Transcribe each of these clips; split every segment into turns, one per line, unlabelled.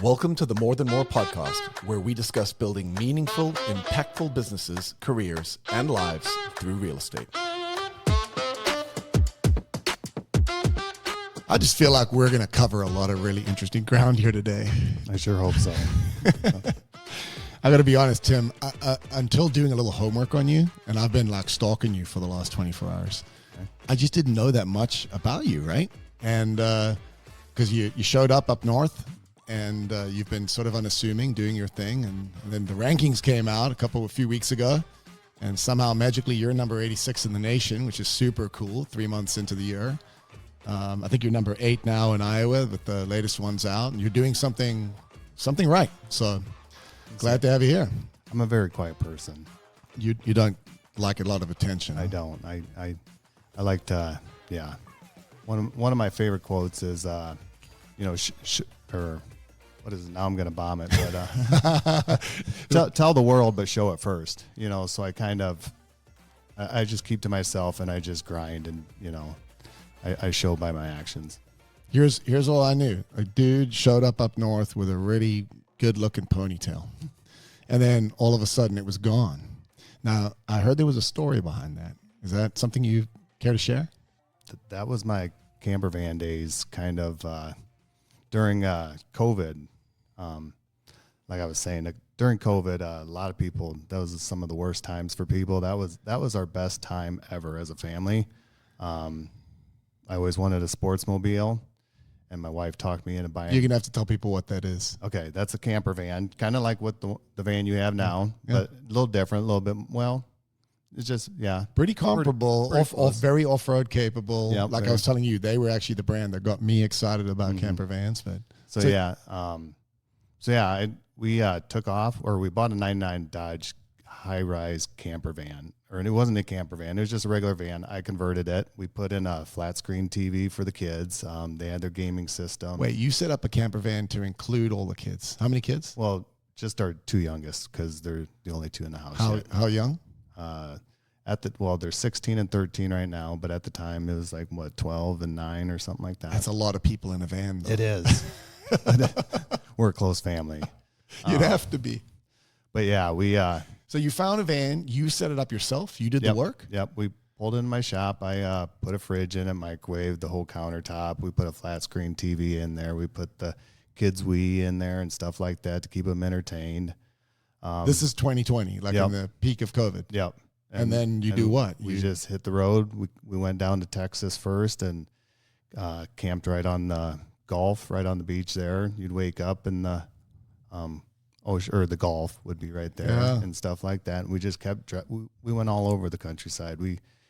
Welcome to the More Than More podcast, where we discuss building meaningful, impactful businesses, careers, and lives through real estate.
I just feel like we're going to cover a lot of really interesting ground here today.
I sure hope so.
I got to be honest, Tim, until doing a little homework on you, and I've been like stalking you for the last 24 hours, okay. I just didn't know that much about you, right? And because you showed up north, and you've been sort of unassuming, doing your thing, and then the rankings came out a few weeks ago, and somehow magically you're number 86 in the nation, which is super cool, 3 months into the year. I think you're number 8 now in Iowa with the latest ones out, and you're doing something right. So glad to have you here.
I'm a very quiet person.
You don't like a lot of attention.
I don't. I like to, yeah. One of my favorite quotes is, or what is it? Now I'm going to bomb it, but tell the world, but show it first. So I just keep to myself and I just grind, and I show by my actions.
Here's all I knew. A dude showed up north with a really good-looking ponytail, and then all of a sudden it was gone. Now, I heard there was a story behind that. Is that something you care to share?
That was my camper van days, kind of during COVID. Like I was saying, during COVID, a lot of people, that was some of the worst times for people. That was our best time ever as a family. I always wanted a sportsmobile, and my wife talked me into buying.
You're going to have to tell people what that is.
Okay, that's a camper van, kind of like what the van you have now, but a little different, a little bit, well, it's just, yeah.
Pretty comparable, very off-road capable.
Yep,
like I was telling you, they were actually the brand that got me excited about camper vans. But we took off, or we bought a 99 Dodge high-rise camper van. Or it wasn't a camper van. It was just a regular van. I converted it. We put in a flat screen TV for the kids. They had their gaming system. Wait, you set up a camper van to include all the kids. How many kids?
Well, just our 2 youngest, because they're the only 2 in the house.
How young?
They're 16 and 13 right now, but at the time it was like 12 and 9 or something like that.
That's a lot of people in a van, though.
It is. We're a close family.
You'd have to be.
But yeah, we.
So you found a van. You set it up yourself. You did the work.
Yep. We pulled in my shop. I put a fridge in, a microwave, the whole countertop. We put a flat screen TV in there. We put the kids' Wii in there and stuff like that to keep them entertained.
This is 2020, like in the peak of COVID.
Yep.
And then you do what?
We just hit the road. We went down to Texas first and camped right on the Gulf, right on the beach there. You'd wake up and the Gulf would be right there and stuff like that. And we just kept, we went all over the countryside.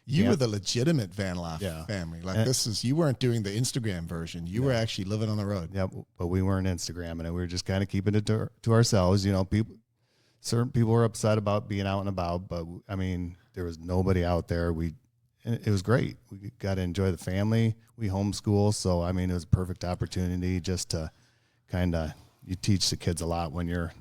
You were the legitimate van life family. Like you weren't doing the Instagram version. You were actually living on the road.
Yeah, but we weren't Instagramming it. We were just kind of keeping it to ourselves. Certain people were upset about being out and about, but I mean, there was nobody out there. It was great. We got to enjoy the family. We homeschool. So, I mean, it was a perfect opportunity just to you teach the kids a lot when you're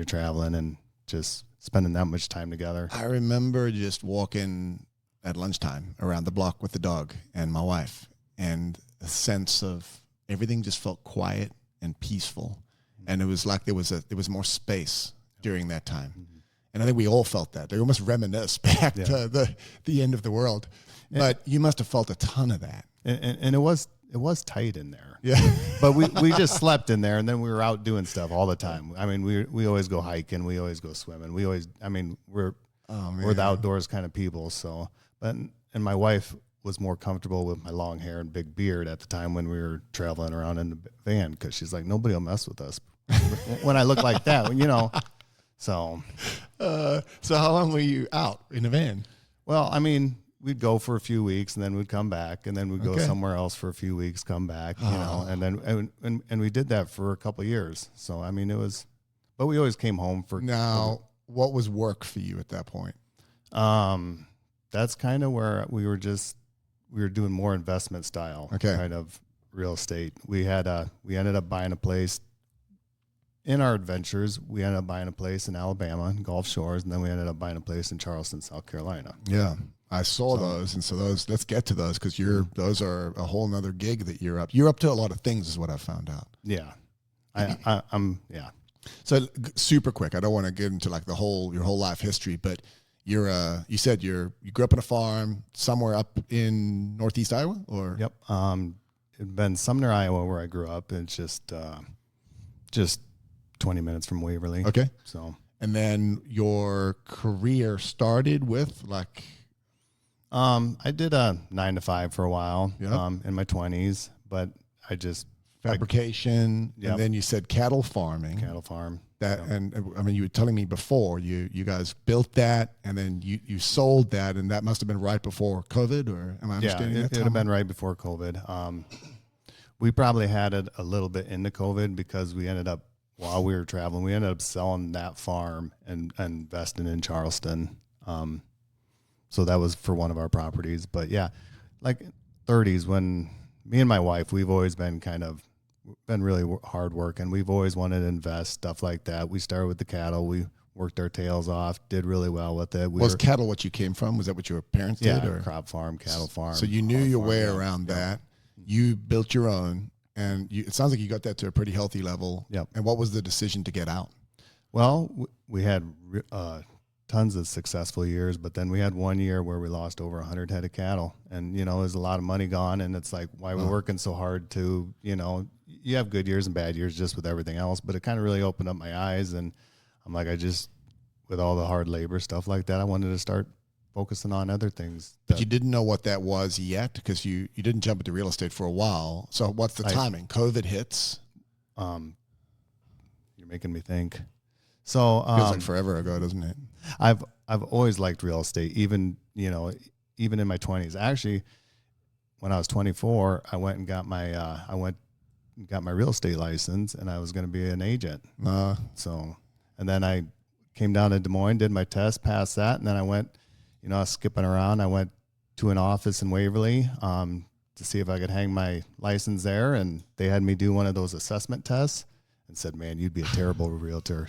traveling and just spending that much time together.
I remember just walking at lunchtime around the block with the dog and my wife, and a sense of everything just felt quiet and peaceful. And it was like there was more space during that time. Mm-hmm. And I think we all felt that. They almost reminisce back to the end of the world. But you must have felt a ton of that.
And it was tight in there.
Yeah.
But we just slept in there, and then we were out doing stuff all the time. I mean, we always go hiking, we always go swimming. We're the outdoors kind of people. So, and my wife was more comfortable with my long hair and big beard at the time when we were traveling around in the van, because she's like, nobody will mess with us when I look like that, So
how long were you out in a van?
Well, I mean, we'd go for a few weeks and then we'd come back, and then we'd go somewhere else for a few weeks, come back, and then and we did that for a couple of years. So I mean, but we always came home for.
Now, what was work for you at that point?
That's kind of where we were doing more investment style kind of real estate. We ended up buying a place. In our adventures, we ended up buying a place in Alabama, Gulf Shores, and then we ended up buying a place in Charleston, South Carolina.
Yeah, I saw those, and so let's get to those, because those are a whole nother gig that you're up. You're up to a lot of things, is what I found out.
Yeah, I'm yeah.
So super quick. I don't want to get into like your whole life history, but you said you grew up on a farm somewhere up in Northeast Iowa, or?
Yep. It'd been Sumner, Iowa, where I grew up. It's just 20 minutes from Waverly.
Okay.
So,
and then your career started with like,
I did a 9 to 5 for a while,
Yep.
In my 20s, but I just
fabrication,
Yep.
and then you said cattle farming.
cattle farm.
That
Yep.
and I mean, you were telling me before you guys built that, and then you sold that, and that must have been right before COVID, or am I understanding
it
that?
would have been right before COVID. We probably had it a little bit into COVID because we ended up, while we were traveling, we ended up selling that farm and investing in Charleston. So that was for one of our properties. But yeah, like 30s, when me and my wife, we've always been really hard working. We've always wanted to invest, stuff like that. We started with the cattle. We worked our tails off, did really well with it.
Was cattle what you came from? Was that what your parents did? Or?
Crop farm, cattle farm.
So you knew your
farm,
way
yeah.
around that. You built your own, and it sounds like you got that to a pretty healthy level.
Yep.
And what was the decision to get out?
Well, we had tons of successful years, but then we had one year where we lost over 100 head of cattle, and there's a lot of money gone, and it's like, why we're working so hard to, you have good years and bad years just with everything else, but it kind of really opened up my eyes, and I'm like, with all the hard labor stuff like that, I wanted to start focusing on other things.
But you didn't know what that was yet, because you didn't jump into real estate for a while. So what's the timing? COVID hits.
You're making me think. So
Feels like forever ago, doesn't it?
I've always liked real estate, even in my 20s. Actually, when I was 24, I went and got my real estate license, and I was going to be an agent. So, and then I came down to Des Moines, did my test, passed that, and then I went, I was skipping around. I went to an office in Waverly to see if I could hang my license there, and they had me do one of those assessment tests. And said, "Man, you'd be a terrible realtor,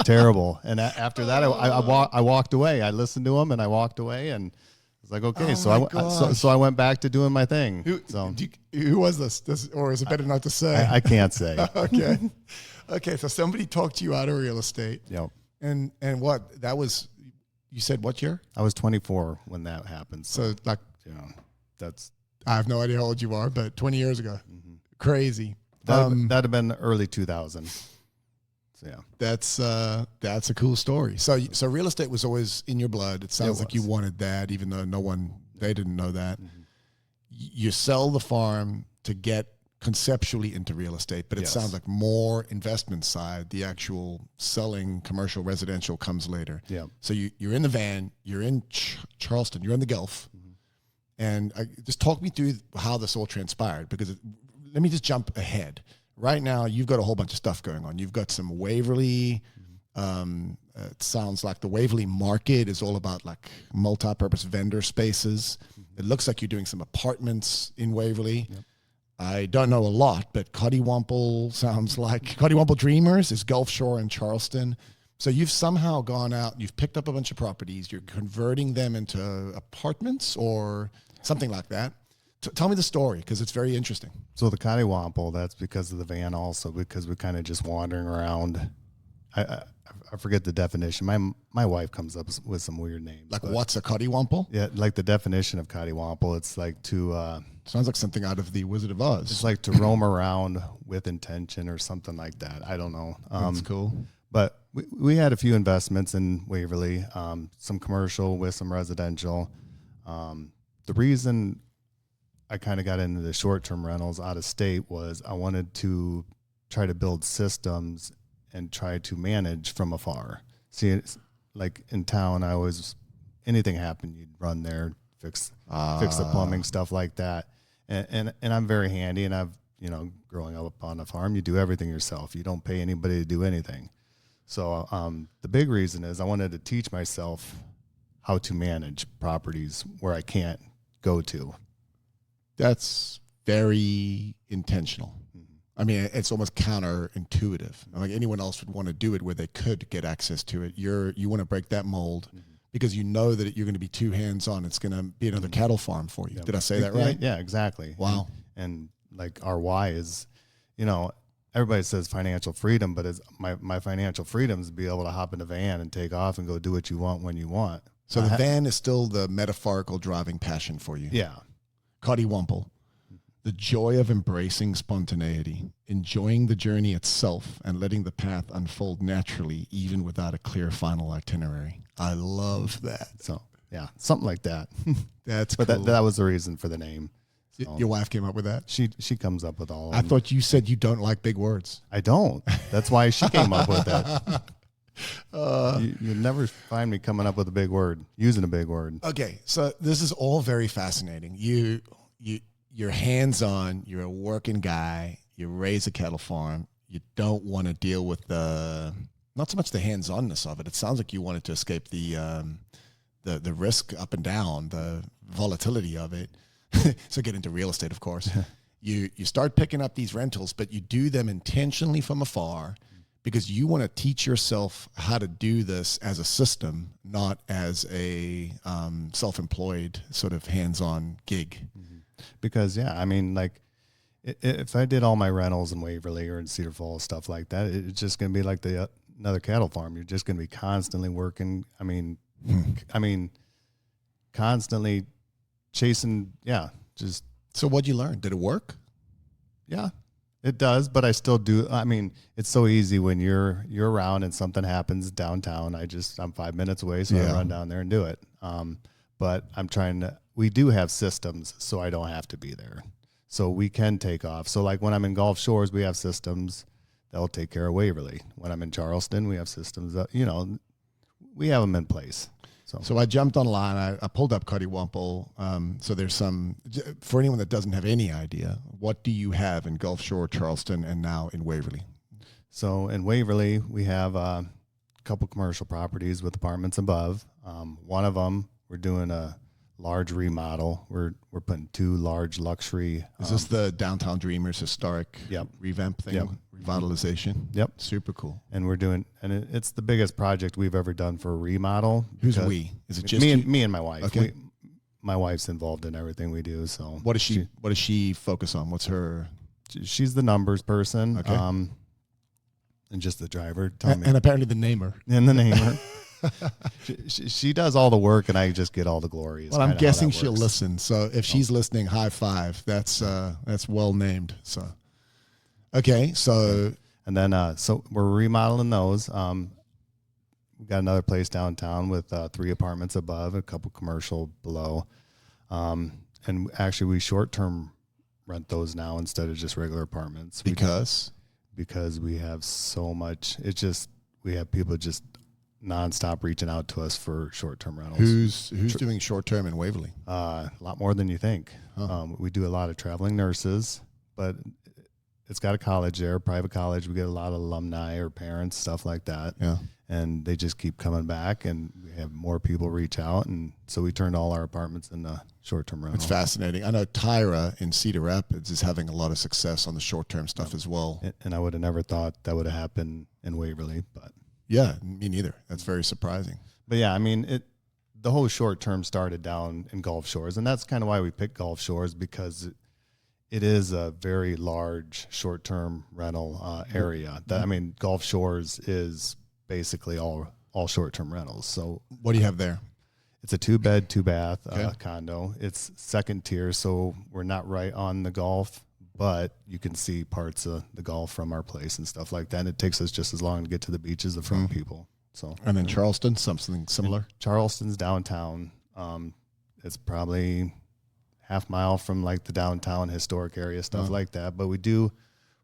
terrible." And after that, I walked away. I listened to him, and I walked away, and I was like, "Okay." So I went back to doing my thing.
Who was this? Or is it better not to say?
I can't say.
Okay. Okay. So somebody talked you out of real estate.
Yep.
And what that was? You said what year?
I was 24 when that happened.
So like,
that's.
I have no idea how old you are, but 20 years ago. Mm-hmm. Crazy.
That'd have been early 2000. So yeah,
that's a cool story. So real estate was always in your blood. It sounds like you wanted that, even though they didn't know that. Mm-hmm. You sell the farm to get conceptually into real estate, but it sounds like more investment side. The actual selling commercial residential comes later.
Yeah.
So you're in the van. You're in Charleston. You're in the Gulf, and just talk me through how this all transpired, because let me just jump ahead. Right now, you've got a whole bunch of stuff going on. You've got some Waverly. It sounds like the Waverly market is all about like multi-purpose vendor spaces. It looks like you're doing some apartments in Waverly. Yep. I don't know a lot, but Coddiwomple sounds like Coddiwomple Dreamers is Gulf Shore and Charleston. So you've somehow gone out, you've picked up a bunch of properties, you're converting them into apartments or something like that. Tell me the story, because it's very interesting.
So the Coddiwomple, that's because of the van also, because we're kind of just wandering around. I forget the definition. My wife comes up with some weird names.
Like what's a Coddiwomple?
Yeah, like the definition of Coddiwomple, it's like to...
sounds like something out of the Wizard of Oz.
It's like to roam around with intention or something like that. I don't know.
That's cool.
But we had a few investments in Waverly, some commercial with some residential. The reason I kind of got into the short-term rentals out of state was I wanted to try to build systems and try to manage from afar. See, it's like in town, anything happened, you'd run there, fix the plumbing, stuff like that. And I'm very handy, and I've, growing up on a farm, you do everything yourself. You don't pay anybody to do anything. So the big reason is I wanted to teach myself how to manage properties where I can't go to.
That's very intentional. I mean, it's almost counterintuitive. Like anyone else would want to do it where they could get access to it. You want to break that mold because you know that you're going to be too hands-on. It's going to be another cattle farm for you. Yeah. Did I say that right?
Yeah, exactly.
Wow.
And like our why is, everybody says financial freedom, but it's my financial freedom is to be able to hop in a van and take off and go do what you want when you want.
So the van is still the metaphorical driving passion for you.
Yeah.
Coddiwomple, the joy of embracing spontaneity, enjoying the journey itself, and letting the path unfold naturally, even without a clear final itinerary. I love that.
So yeah, something like that.
That's
but
cool.
that was the reason for the name. So
Your wife came up with that?
she comes up with all of
I
them.
thought you said you don't like big words.
I don't. That's why she came up with that. You never find me coming up with a big word, using a big word.
Okay, so this is all very fascinating. You're hands-on. You're a working guy. You raise a cattle farm. You don't want to deal with not so much the hands-onness of it. It sounds like you wanted to escape the risk up and down, the volatility of it. So get into real estate, of course. You start picking up these rentals, but you do them intentionally from afar because you want to teach yourself how to do this as a system, not as a self-employed sort of hands-on gig.
Because I mean, like if I did all my rentals in Waverly or in Cedar Falls, stuff like that, it's just going to be like another cattle farm. You're just going to be constantly working. I mean, constantly chasing. Yeah. Just.
So what'd you learn? Did it work?
Yeah, it does. But I still do. I mean, it's so easy when you're around and something happens downtown. I'm 5 minutes away. So I run down there and do it. But we do have systems, so I don't have to be there. So we can take off. So like when I'm in Gulf Shores, we have systems that'll take care of Waverly. When I'm in Charleston, we have systems that, we have them in place.
So I jumped online. I pulled up Coddiwomple. So there's for anyone that doesn't have any idea, what do you have in Gulf Shore, Charleston, and now in Waverly?
So in Waverly, we have a couple commercial properties with apartments above. One of them, we're doing a large remodel. We're putting 2 large luxury.
Is this the Downtown Dreamers historic revamp thing?
Yep.
Revitalization?
Yep.
Super cool.
And we're doing, it's the biggest project we've ever done for a remodel.
Who's we? Is it just
me and my wife?
Okay.
My wife's involved in everything we do. So
what does she focus on? What's her?
She's the numbers person.
Okay.
And just the driver.
And apparently the namer.
And the namer. she does all the work, and I just get all the glory.
Well, I'm guessing she'll listen. So if she's listening, high five. That's well named. So, okay. So
and then so we're remodeling those. We got another place downtown with 3 apartments above, a couple commercial below, and actually we short-term rent those now instead of just regular apartments
because
we have so much. We have people just nonstop reaching out to us for short-term rentals.
Who's doing short-term in Waverly?
A lot more than you think. We do a lot of traveling nurses, but it's got a college there, private college. We get a lot of alumni or parents, stuff like that.
Yeah.
And they just keep coming back, and we have more people reach out. And so we turned all our apartments into short-term rentals.
It's fascinating. I know Tyra in Cedar Rapids is having a lot of success on the short-term stuff as well.
And I would have never thought that would have happened in Waverly, but.
Yeah, me neither. That's very surprising.
But yeah, I mean, the whole short term started down in Gulf Shores, and that's kind of why we picked Gulf Shores, because it is a very large short term rental area. I mean, Gulf Shores is basically all short term rentals. So
what do you have there?
It's a 2-bed, 2-bath condo. It's second tier, so we're not right on the Gulf, but you can see parts of the Gulf from our place and stuff like that. And it takes us just as long to get to the beaches as from people. So,
and then Charleston, something similar.
Charleston's downtown. It's probably half mile from like the downtown historic area, stuff like that. But we do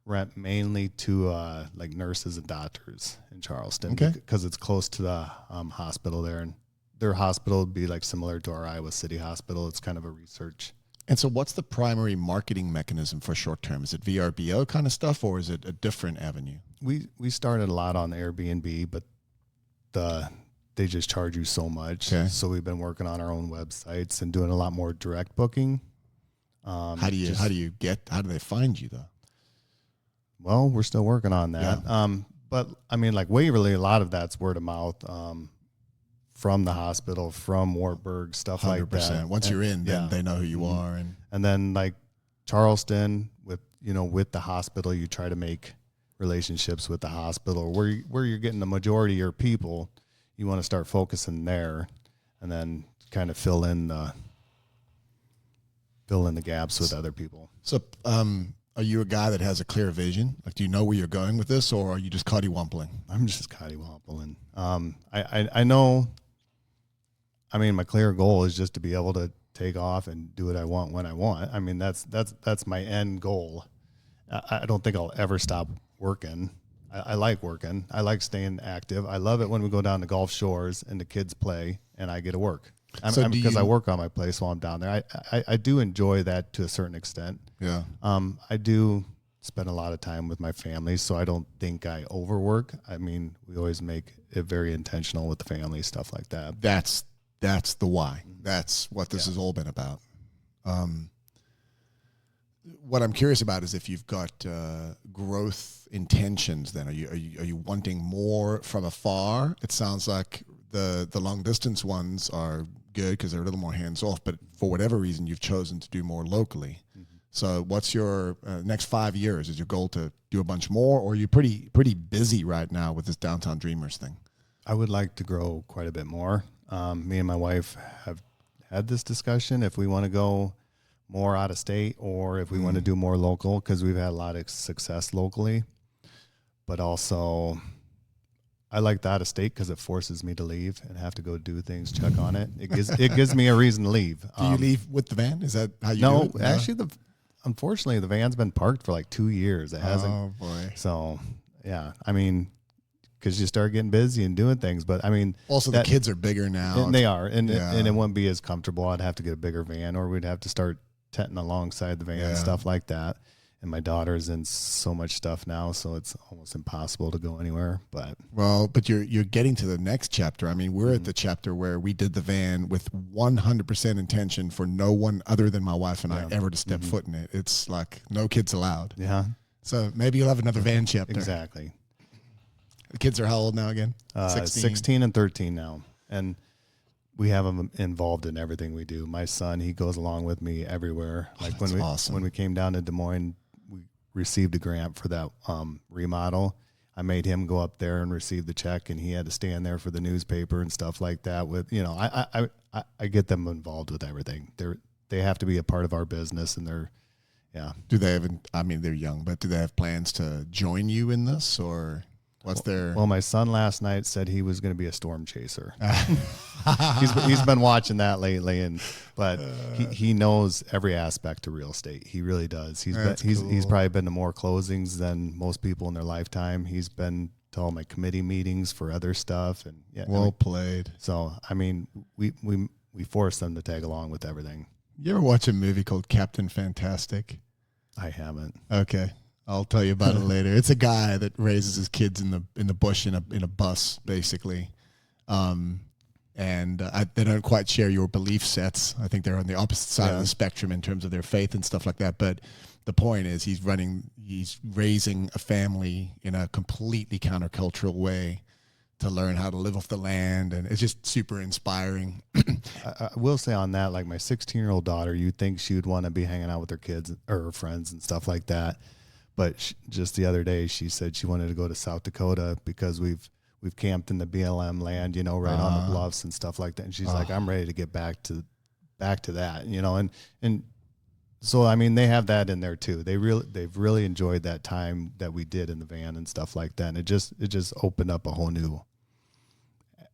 rent mainly to like nurses and doctors in Charleston, because it's close to the hospital there, and their hospital would be like similar to our Iowa City Hospital. It's kind of a research.
And so what's the primary marketing mechanism for short term? Is it VRBO kind of stuff, or is it a different avenue?
We started a lot on Airbnb, but they just charge you so much.
Okay.
So we've been working on our own websites and doing a lot more direct booking.
How do they find you though?
Well, we're still working on that.
Yeah.
But I mean, like Waverly, a lot of that's word of mouth. From the hospital, from Wartburg, stuff 100%. Like that.
Once you're in, then they know who you are.
And then like Charleston with the hospital, you try to make relationships with the hospital, where you're getting the majority of your people, you want to start focusing there, and then kind of fill in the gaps with other people.
So, are you a guy that has a clear vision? Like, do you know where you're going with this, or are you just Coddiwompling?
I'm just Coddiwompling. I know. I mean, my clear goal is just to be able to take off and do what I want when I want. I mean, that's my end goal. I don't think I'll ever stop working. I like working. I like staying active. I love it when we go down to Gulf Shores and the kids play and I get to work. Because I work on my place while I'm down there. I do enjoy that to a certain extent.
Yeah.
I do spend a lot of time with my family, so I don't think I overwork. I mean, we always make it very intentional with the family, stuff like that.
That's the why. That's what this has all been about. What I'm curious about is if you've got growth intentions. Then are you wanting more from afar? It sounds like the long distance ones are good because they're a little more hands off. But for whatever reason, you've chosen to do more locally. Mm-hmm. So what's your next 5 years? Is your goal to do a bunch more, or are you pretty busy right now with this Downtown Dreamers thing?
I would like to grow quite a bit more. Me and my wife have had this discussion if we want to go more out of state or if we want to do more local, because we've had a lot of success locally. But also, I like the out of state because it forces me to leave and have to go do things, check on it. It gives me a reason to leave.
Do you leave with the van? Is that how you do it?
No, actually, unfortunately, the van's been parked for like 2 years. It hasn't.
Oh, boy.
So, yeah, I mean, because you start getting busy and doing things. But, I mean.
Also, the kids are bigger now.
And they are. And it wouldn't be as comfortable. I'd have to get a bigger van, or we'd have to start tenting alongside the van and stuff like that. And my daughter's in so much stuff now, so it's almost impossible to go anywhere. But
you're getting to the next chapter. I mean, we're at the chapter where we did the van with 100% intention for no one other than my wife and I ever to step foot in it. It's like no kids allowed.
Yeah.
So maybe you'll have another van chapter.
Exactly.
The kids are how old now again?
16 and 13 now. And we have them involved in everything we do. My son, he goes along with me everywhere. Like when we came down to Des Moines, we received a grant for that remodel. I made him go up there and receive the check, and he had to stand there for the newspaper and stuff like that. With I get them involved with everything. They have to be a part of our business, and they're
Do they have? I mean, they're young, but do they have plans to join you in this, or what's their?
Well, my son last night said he was going to be a storm chaser. He's been watching that lately, but he knows every aspect of real estate. He really does. He's probably been to more closings than most people in their lifetime. He's been to all my committee meetings for other stuff, and
well played.
So I mean, we force them to tag along with everything.
You ever watch a movie called Captain Fantastic?
I haven't.
Okay. I'll tell you about it later. It's a guy that raises his kids in the bush in a bus, basically, and they don't quite share your belief sets. I think they're on the opposite side of the spectrum in terms of their faith and stuff like that. But the point is, he's raising a family in a completely countercultural way to learn how to live off the land, and it's just super inspiring.
I will say on that, like my 16-year-old daughter, you'd think she would want to be hanging out with her kids or her friends and stuff like that. But just the other day, she said she wanted to go to South Dakota because we've camped in the BLM land, right on the bluffs and stuff like that. And she's like, I'm ready to get back to that, and so I mean they have that in there too. They've really enjoyed that time that we did in the van and stuff like that. And it just opened up a whole new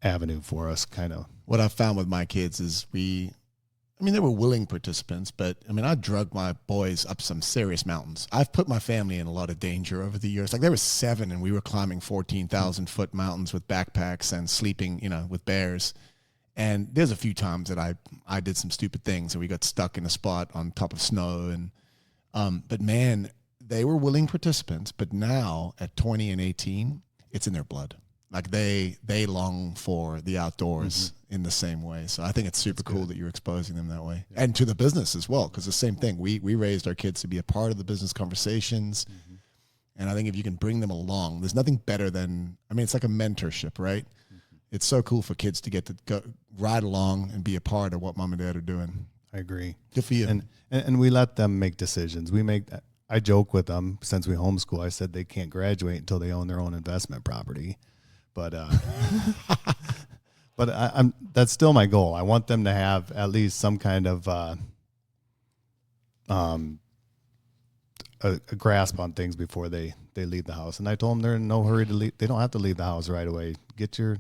avenue for us, kind of.
What I found with my kids is they were willing participants, but I drug my boys up some serious mountains. I've put my family in a lot of danger over the years. Like, they were 7 and we were climbing 14,000 foot mountains with backpacks and sleeping, with bears. And there's a few times that I did some stupid things and we got stuck in a spot on top of snow. And, but man, they were willing participants, but now at 20 and 18, it's in their blood. Like they long for the outdoors in the same way. So I think it's super cool that you're exposing them that way. And to the business as well, because the same thing. We raised our kids to be a part of the business conversations. And I think if you can bring them along, there's nothing better than, it's like a mentorship, right? It's so cool for kids to get to go ride along and be a part of what mom and dad are doing.
I agree.
Good for you.
And we let them make decisions. I joke with them since we homeschool. I said they can't graduate until they own their own investment property, but but I'm that's still my goal. I want them to have at least some kind of a grasp on things before they leave the house. And I told them they're in no hurry to leave. They don't have to leave the house right away. Get your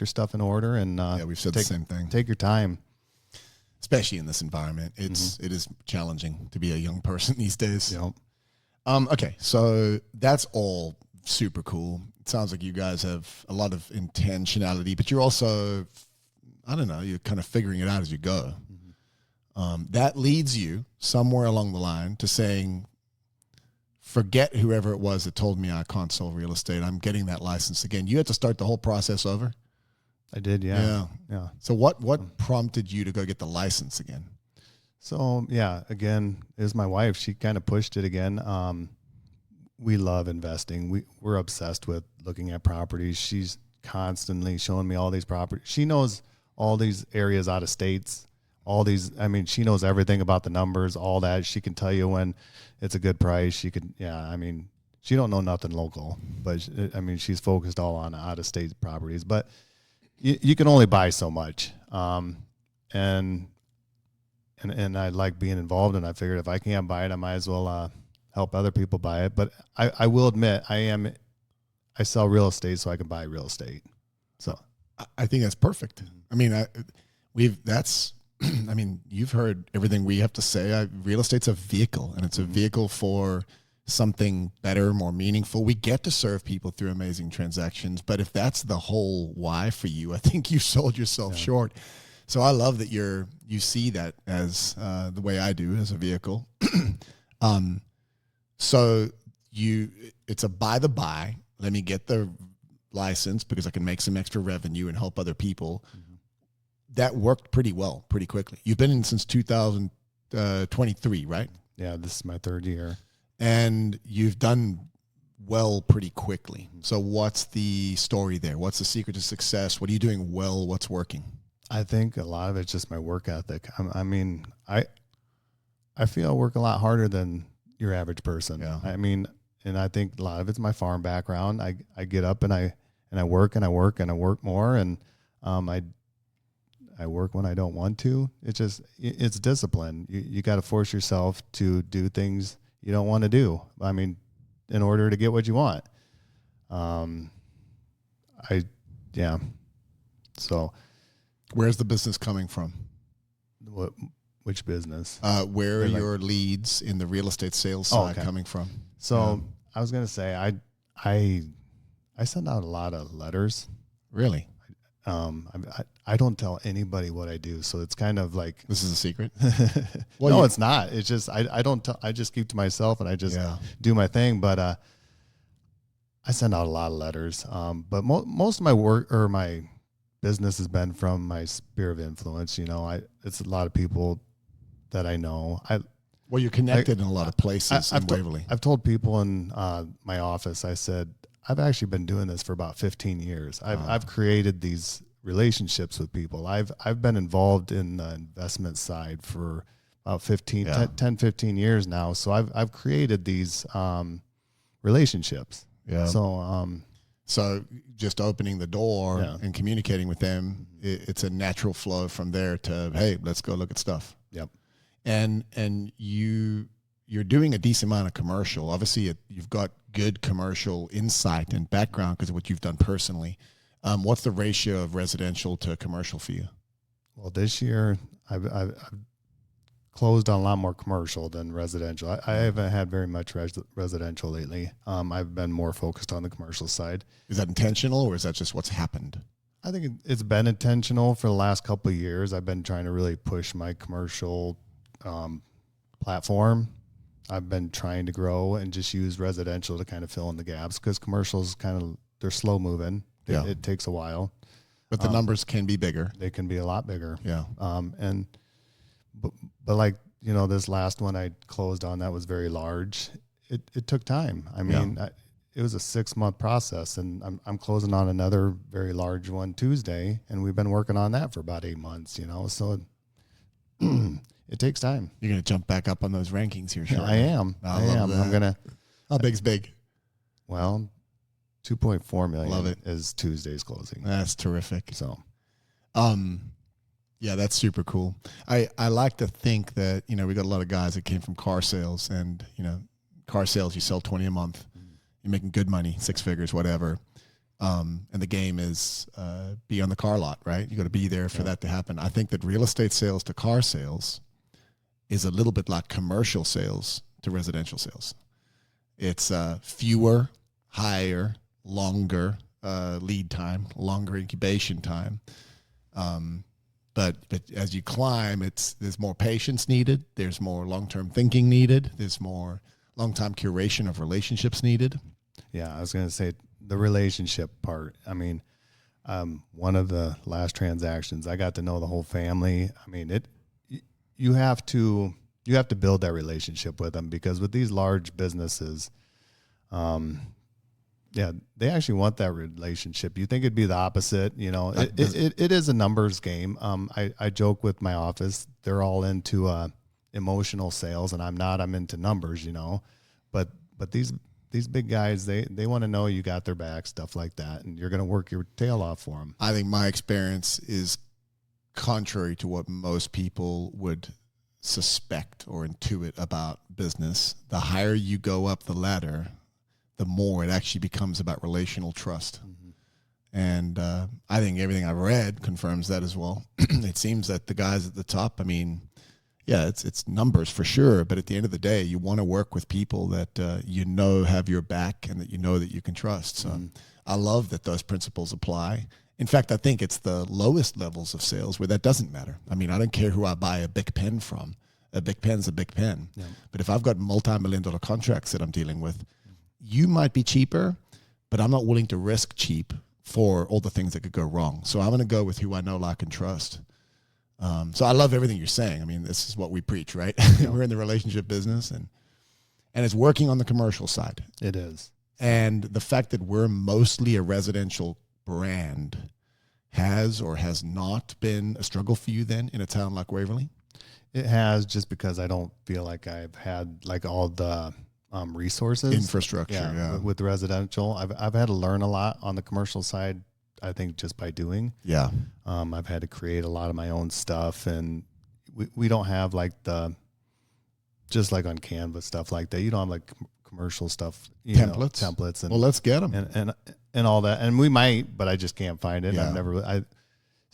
stuff in order, and
we've said the same thing.
Take your time,
especially in this environment. It is challenging to be a young person these days.
Yep.
Okay, so that's all super cool. It sounds like you guys have a lot of intentionality, but you're also, I don't know, you're kind of figuring it out as you go. That leads you somewhere along the line to saying, forget whoever it was that told me I can't sell real estate. I'm getting that license again. You had to start the whole process over?
I did, yeah.
So what prompted you to go get the license again?
So, again, it was my wife. She kind of pushed it again. We love investing. We're obsessed with looking at properties. She's constantly showing me all these properties. She knows all these areas out of states, she knows everything about the numbers, all that. She can tell you when it's a good price. She don't know nothing local, but she's focused all on out of state properties, but you can only buy so much. And I like being involved, and I figured if I can't buy it, I might as well help other people buy it. But I will admit, I sell real estate so I can buy real estate. So
I think that's perfect. You've heard everything we have to say. Real estate's a vehicle, and it's a vehicle for something better, more meaningful. We get to serve people through amazing transactions, but if that's the whole why for you, I think you sold yourself short. So I love that you see that as the way I do, as a vehicle. So it's a by the by. Let me get the license because I can make some extra revenue and help other people. That worked pretty well, pretty quickly. You've been in since 2023, right?
Yeah, this is my third year.
And you've done well pretty quickly. So what's the story there? What's the secret to success? What are you doing well? What's working?
I think a lot of it's just my work ethic. I feel I work a lot harder than your average person.
Yeah.
And I think a lot of it's my farm background. I get up and I work and I work and I work more, and I work when I don't want to. It's discipline. You got to force yourself to do things you don't want to do. In order to get what you want. So
where's the business coming from?
Which business?
Where are your leads in the real estate sales side coming from?
So I was going to say, I send out a lot of letters.
Really?
I don't tell anybody what I do, so it's kind of like,
this is a secret.
Well, no, it's not. It's just I don't tell. I just keep to myself, and I just do my thing. But I send out a lot of letters. But most of my work or my business has been from my sphere of influence. It's a lot of people that I know.
Well, you're connected in a lot of places in Waverly.
I've told people in my office, I said, I've actually been doing this for about 15 years. I've created these relationships with people. I've been involved in the investment side for about 10, 15 years now. So I've created these relationships.
Yeah.
So
just opening the door and communicating with them, it's a natural flow from there to, hey, let's go look at stuff.
Yep.
And you're doing a decent amount of commercial. Obviously, you've got good commercial insight and background because of what you've done personally. What's the ratio of residential to commercial for you?
Well, this year I've closed on a lot more commercial than residential. I haven't had very much residential lately. I've been more focused on the commercial side.
Is that intentional, or is that just what's happened?
I think it's been intentional for the last couple of years. I've been trying to really push my commercial platform. I've been trying to grow and just use residential to kind of fill in the gaps, because commercials they're slow moving. It takes a while.
But the numbers can be bigger.
They can be a lot bigger.
Yeah.
But like, this last one I closed on that was very large. It took time. It was a 6-month process, and I'm closing on another very large one Tuesday, and we've been working on that for about 8 months, So it takes time.
You're going to jump back up on those rankings here, shortly.
I am. I
love
am.
that.
I'm going to,
How big's big?
well, 2.4 million
Love it.
is Tuesday's closing.
That's terrific.
So,
yeah, that's super cool. I like to think that, we got a lot of guys that came from car sales, and, car sales, you sell 20 a month. You're making good money, 6 figures, whatever. And the game is be on the car lot, right? You got to be there for that to happen. I think that real estate sales to car sales is a little bit like commercial sales to residential sales. It's fewer, higher, longer lead time, longer incubation time. But as you climb, there's more patience needed. There's more long-term thinking needed. There's more long-time curation of relationships needed.
yeah, I was going to say the relationship part. I mean, one of the last transactions, I got to know the whole family. I mean, you have to build that relationship with them, because with these large businesses, yeah, they actually want that relationship. You think it'd be the opposite, it is a numbers game. I joke with my office, they're all into emotional sales, and I'm not. I'm into numbers, but these big guys, they want to know you got their back, stuff like that, and you're going to work your tail off for them.
I think my experience is contrary to what most people would suspect or intuit about business. The higher you go up the ladder, the more it actually becomes about relational trust. And I think everything I've read confirms that as well. It seems that the guys at the top, I mean, yeah, it's numbers for sure, but at the end of the day, you want to work with people that have your back and that that you can trust. So I love that those principles apply. In fact, I think it's the lowest levels of sales where that doesn't matter. I mean, I don't care who I buy a big pen from. A big pen's a big pen. Yeah. But if I've got multi-million-dollar contracts that I'm dealing with, you might be cheaper, but I'm not willing to risk cheap for all the things that could go wrong. So I'm going to go with who I know, like, and trust. So I love everything you're saying. I mean, this is what we preach, right? We're in the relationship business, and it's working on the commercial side.
It is.
And the fact that we're mostly a residential brand has or has not been a struggle for you then in a town like Waverly?
It has, just because I don't feel like I've had like all the resources.
Infrastructure, yeah.
With the residential. I've had to learn a lot on the commercial side, I think, just by doing.
Yeah.
I've had to create a lot of my own stuff, and we don't have like just like on Canva, stuff like that. You don't have like commercial stuff, templates. And,
well, let's get them.
And all that. And we might, but I just can't find it.
Yeah.
I've never,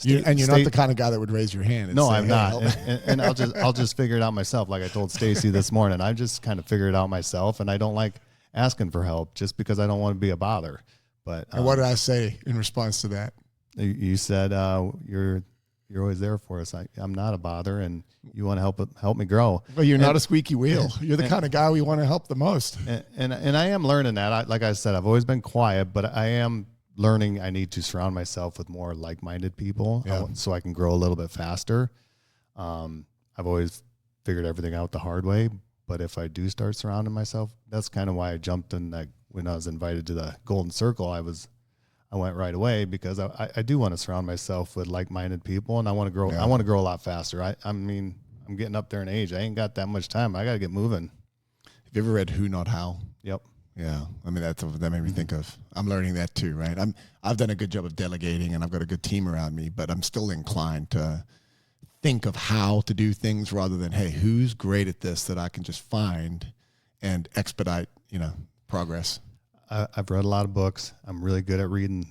you're not the kind of guy that would raise your hand.
No, I'm not. And I'll just figure it out myself. Like I told Stacy this morning, I just kind of figure it out myself, and I don't like asking for help just because I don't want to be a bother. But
and what did I say in response to that?
You said you're always there for us. I'm not a bother, and you want to help me grow.
Well, you're not a squeaky wheel. You're the kind of guy we want to help the most.
And I am learning that. Like I said, I've always been quiet, but I am learning I need to surround myself with more like-minded people so I can grow a little bit faster. I've always figured everything out the hard way, but if I do start surrounding myself, that's kind of why I jumped in that. When I was invited to the Golden Circle, I went right away, because I do want to surround myself with like-minded people, and I want to grow. Yeah. I want to grow a lot faster. I mean, I'm getting up there in age. I ain't got that much time. I got to get moving.
Have you ever read Who Not How?
Yep.
Yeah, I mean that made me think of. I'm learning that too, right? I've done a good job of delegating, and I've got a good team around me, but I'm still inclined to think of how to do things rather than, hey, who's great at this that I can just find and expedite, progress.
I've read a lot of books. I'm really good at reading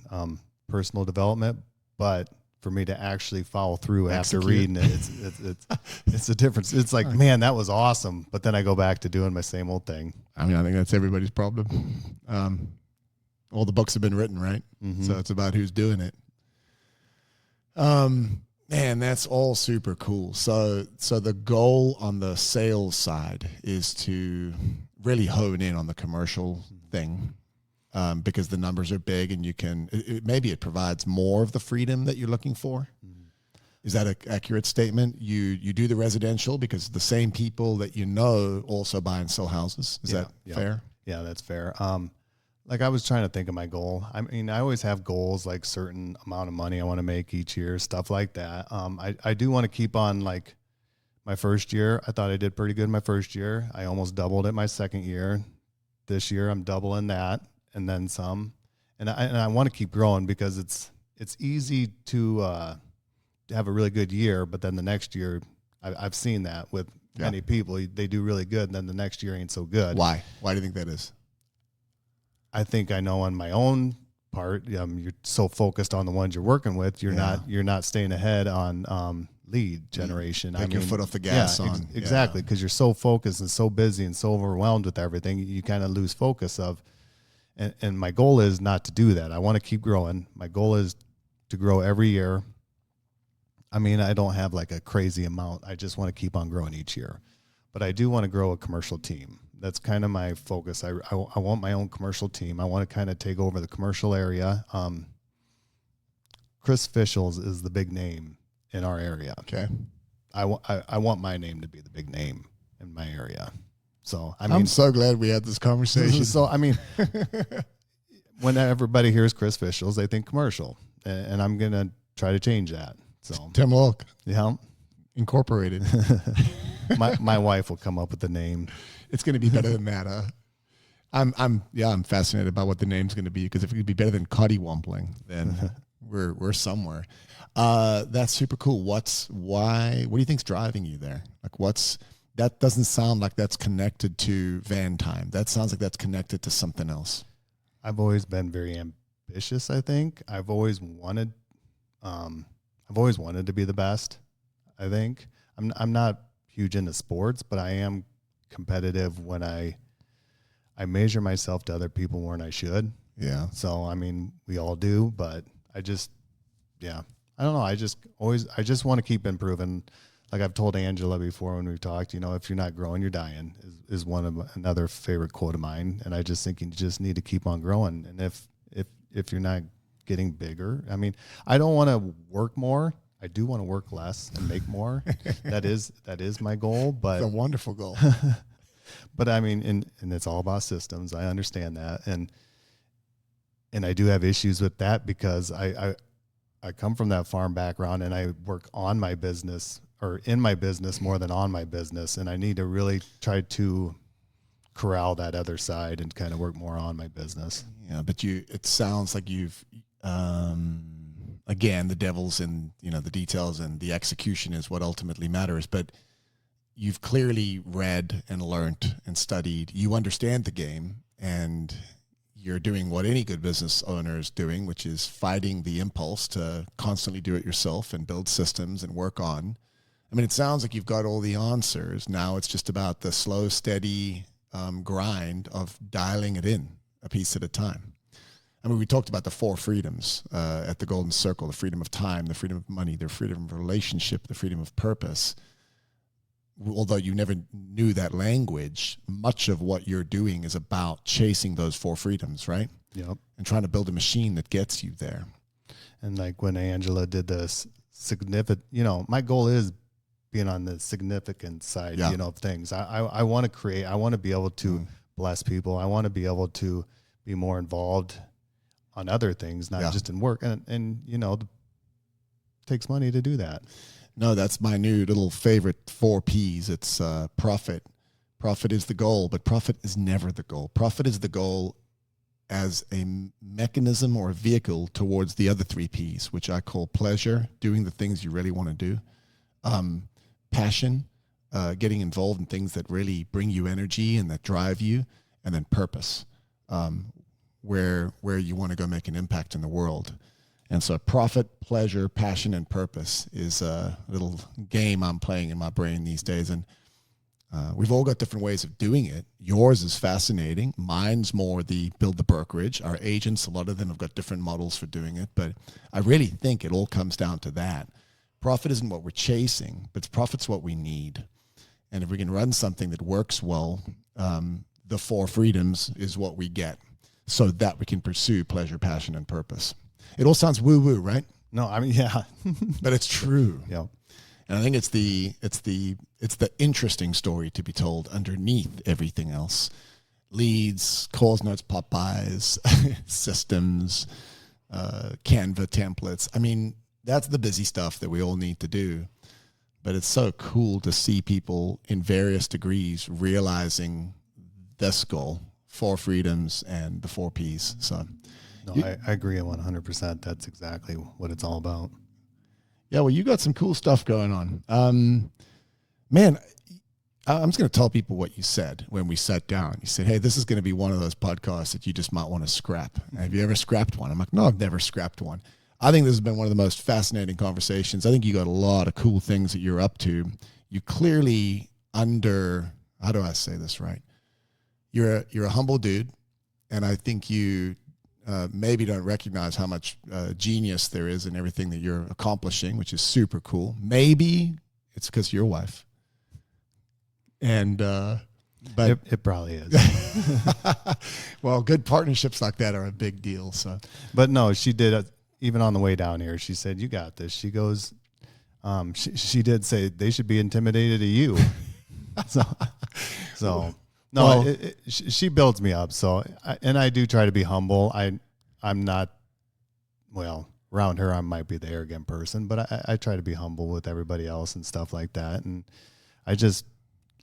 personal development, but for me to actually follow through after reading it, it's a difference. It's like, man, that was awesome, but then I go back to doing my same old thing.
I mean, I think that's everybody's problem. All the books have been written, right? Mm-hmm. So it's about who's doing it. Man, that's all super cool. So the goal on the sales side is to really hone in on the commercial thing, because the numbers are big, and you can maybe it provides more of the freedom that you're looking for. Mm-hmm. Is that an accurate statement? You do the residential because the same people that also buy and sell houses. Is that fair? Yeah,
that's fair. Like I was trying to think of my goal. I mean, I always have goals, like certain amount of money I want to make each year, stuff like that. I do want to keep on like my first year, I thought I did pretty good my first year. I almost doubled it my second year. This year, I'm doubling that and then some. And I want to keep growing because it's easy to have a really good year, but then the next year, I've seen that with many people. They do really good, and then the next year ain't so good.
Why? Why do you think that is?
I think I know on my own part, you're so focused on the ones you're working with, you're not staying ahead on lead generation.
Take your foot off the gas
exactly, because you're so focused and so busy and so overwhelmed with everything, you kind of lose focus of. And my goal is not to do that. I want to keep growing. My goal is to grow every year. I mean, I don't have like a crazy amount. I just want to keep on growing each year. But I do want to grow a commercial team. That's kind of my focus. I want my own commercial team. I want to kind of take over the commercial area. Chris Fischels is the big name in our area.
Okay.
I want my name to be the big name in my area. So, I mean,
I'm so glad we had this conversation.
So, I mean, when everybody hears Chris Fischels, they think commercial, and I'm going to try to change that. So,
Tim Lalk.
Yeah.
Incorporated.
my wife will come up with the name.
It's going to be better than that. I'm fascinated about what the name's going to be, because if it could be better than Coddiwompling, then we're somewhere. That's super cool. What do you think's driving you there? Like that doesn't sound like that's connected to van time. That sounds like that's connected to something else.
I've always been very ambitious, I think. I've always wanted to be the best, I think. I'm not huge into sports, but I am competitive when I measure myself to other people more than I should.
Yeah.
So, I mean, we all do, but I don't know. I just want to keep improving. Like I've told Angela before when we've talked, if you're not growing, you're dying is another favorite quote of mine. And I just think you just need to keep on growing. And if you're not getting bigger, I mean, I don't want to work more. I do want to work less and make more. That is my goal, but
it's a wonderful goal.
But I mean, and it's all about systems. I understand that. And I do have issues with that because I come from that farm background, and I work on my business or in my business more than on my business. And I need to really try to corral that other side and kind of work more on my business.
Yeah. But it sounds like you've, again, the devil's in, the details, and the execution is what ultimately matters. But you've clearly read and learned and studied. You understand the game, and you're doing what any good business owner is doing, which is fighting the impulse to constantly do it yourself and build systems and work on. I mean, it sounds like you've got all the answers. Now it's just about the slow, steady grind of dialing it in a piece at a time. I mean, we talked about the 4 freedoms at the Golden Circle: the freedom of time, the freedom of money, the freedom of relationship, the freedom of purpose. Although you never knew that language, much of what you're doing is about chasing those 4 freedoms, right?
Yep.
And trying to build a machine that gets you there.
And like when Angela did this significant, my goal is being on the significant side, of things. I want to create, I want to be able to bless people. I want to be able to be more involved on other things, not just in work. And it takes money to do that.
No, that's my new little favorite 4 Ps. It's profit. Profit is the goal, but profit is never the goal. Profit is the goal as a mechanism or a vehicle towards the other 3 Ps, which I call pleasure, doing the things you really want to do, passion, getting involved in things that really bring you energy and that drive you, and then purpose, where you want to go make an impact in the world. And so profit, pleasure, passion, and purpose is a little game I'm playing in my brain these days. And we've all got different ways of doing it. Yours is fascinating. Mine's more the build the brokerage. Our agents, a lot of them have got different models for doing it. But I really think it all comes down to that. Profit isn't what we're chasing, but profit's what we need. And if we can run something that works well, the 4 freedoms is what we get, so that we can pursue pleasure, passion, and purpose. It all sounds woo-woo, right?
No, I mean, yeah.
But it's true.
Yeah.
And I think it's the interesting story to be told underneath everything else. Leads, calls, notes, pop-bys, systems, Canva templates. I mean, that's the busy stuff that we all need to do. but it's so cool to see people in various degrees realizing this goal, 4 freedoms and the 4 Ps. So
No, I agree 100%. That's exactly what it's all about.
yeah, well, you got some cool stuff going on. Man, I'm just going to tell people what you said when we sat down. You said, hey, this is going to be one of those podcasts that you just might want to scrap. Have you ever scrapped one? I'm like, no, I've never scrapped one. I think this has been one of the most fascinating conversations. I think you got a lot of cool things that you're up to. You clearly how do I say this right? You're a humble dude, and I think you maybe don't recognize how much genius there is in everything that you're accomplishing, which is super cool. Maybe it's because of your wife. And but
it probably is.
well, good partnerships like that are a big deal. So,
but no, she did. Even on the way down here, she said, "You got this." She goes, she did say they should be intimidated of you. so no,
well,
she builds me up. So, I do try to be humble. I'm not, well, around her, I might be the arrogant person, but I try to be humble with everybody else and stuff like that. And I just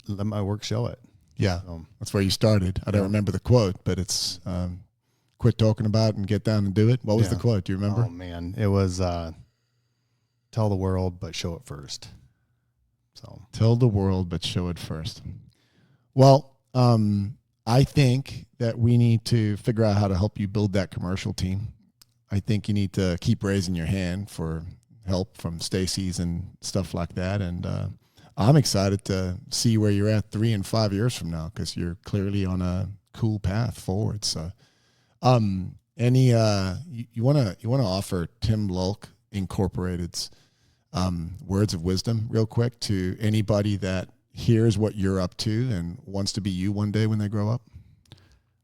let my work show it.
Yeah, that's where you started. I don't remember the quote, but it's quit talking about it and get down and do it. What was the quote? Do you remember?
Oh, man. It was tell the world, but show it first. So
tell the world, but show it first. Well, I think that we need to figure out how to help you build that commercial team. I think you need to keep raising your hand for help from Stacy's and stuff like that. And I'm excited to see where you're at 3 and 5 years from now, because you're clearly on a cool path forward. So, you want to offer Tim Lalk Incorporated's words of wisdom real quick to anybody that hears what you're up to and wants to be you one day when they grow up?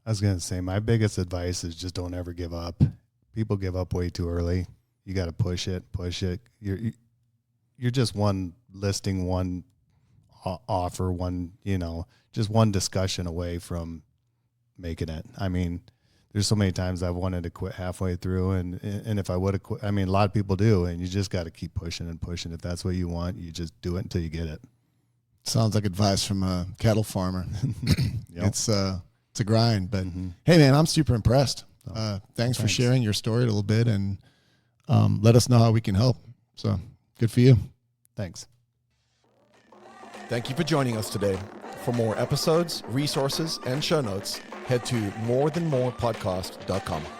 I was going to say, my biggest advice is just don't ever give up. People give up way too early. You got to push it. You're just one listing, one offer, one, just one discussion away from making it. I mean, there's so many times I've wanted to quit halfway through, and if I would have quit, I mean, a lot of people do, and you just got to keep pushing and pushing. If that's what you want, you just do it until you get it.
Sounds like advice from a cattle farmer.
Yep.
It's a grind, but hey, man, I'm super impressed. Thanks for sharing your story a little bit, and let us know how we can help. So good for you.
Thanks.
Thank you for joining us today. For more episodes, resources, and show notes, head to morethanmorepodcast.com.